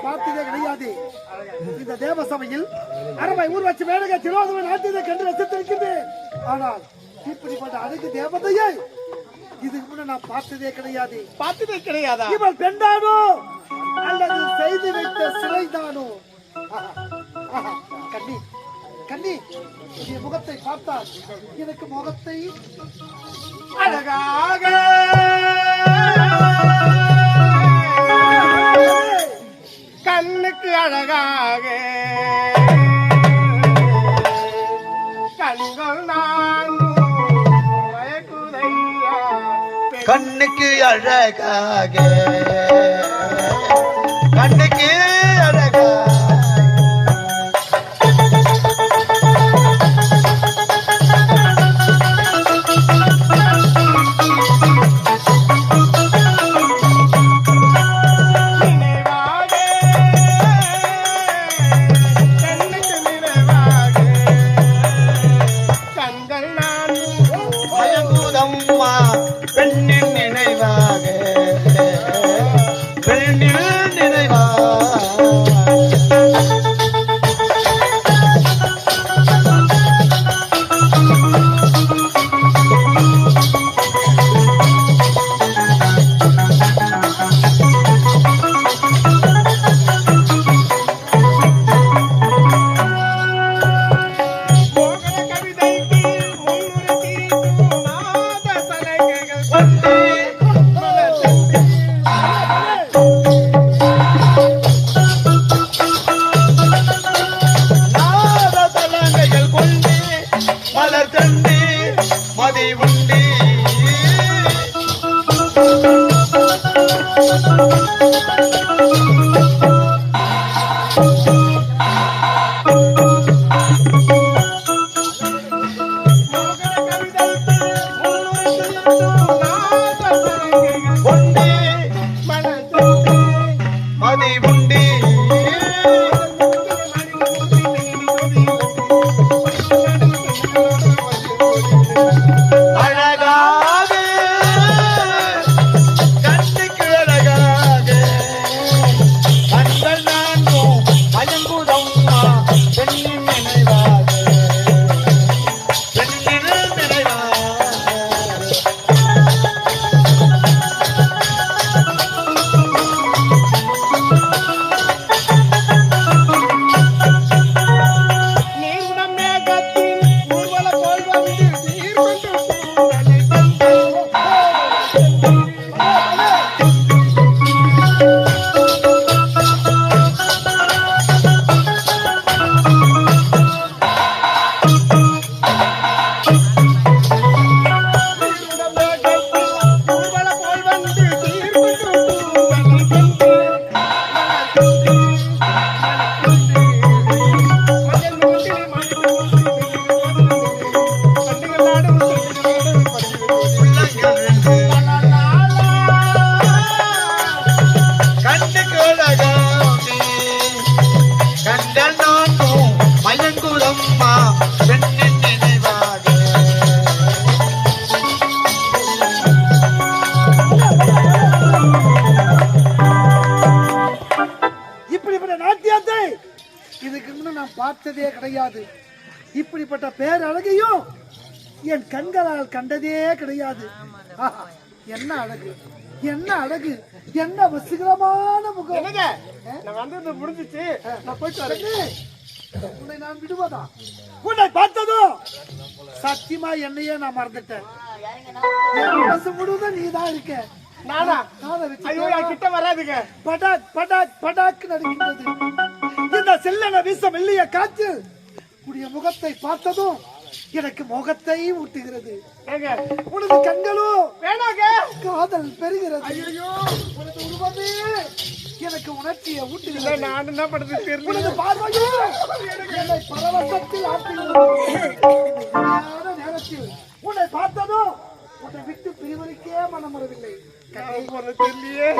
பார்த்ததே கிடையாது. இந்த தேவ சபையில் அரவை ஊர்வச்சி மேடகை திரோதமை நாட்டியதை கண்டு ரசித்திருக்கின்றேன். ஆனால் இப்படிப்பட்ட அழகு தேவதையை இதுக்கு முன்ன நான் பார்த்ததே கிடையாது. பார்த்ததே கிடையாதா? இவள் பெண்டானோ அல்லது செய்து வைத்த சிலைதானோ? கண்ணி கண்ணி என் முகத்தை பார்த்தால் எனக்கு முகத்தை அழகாக கண்ணுக்கு அழகாக கண்கள் நான் மயக்குதையா கண்ணுக்கு அழகாக கண்ணுக்கு அழகாக பெண்ணின் நினைவாக பெண்ணில் பார்த்ததே கிடையாது. இப்படிப்பட்ட பேரழகையும் என் கண்களால் கண்டதே கிடையாது. என்ன அழகு, என்ன அழகு, என்ன வசீகரமான முகம். நான் வந்தது முடிஞ்சிச்சு, நான் போயிட்டு வரேன். உன்னை நான் விடுவதா? உன்னை பார்த்ததும் சத்தியமா என்னையே நான் மறந்துட்டேன். என் மனசு முழுவதும் நீதான் இருக்க. நானா? ஐயோ, கிட்ட வராதுங்க. படாக் படாக் படாக் நடிக்கிறது. இந்த செல்லன வீச மெல்லிய காற்று உடைய முகத்தை பார்த்ததும் எனக்கு முகத்தை ஊட்டுகிறது. உனது கண்களும் வேணாங்க, காதல் பெறுகிறது. ஐயோ, உனது உருவமே எனக்கு உணர்ச்சியை ஊட்டுகிறது. நான் என்ன பண்றது தெரியல. உனது பார்வையோ என்னை பரவசத்தில் ஆட்டுகிறது. நேரத்தில் உன்னை பார்த்ததும் உன்னை விட்டு பிரிவதற்கே மனம் வரவில்லை. தெரியலையே.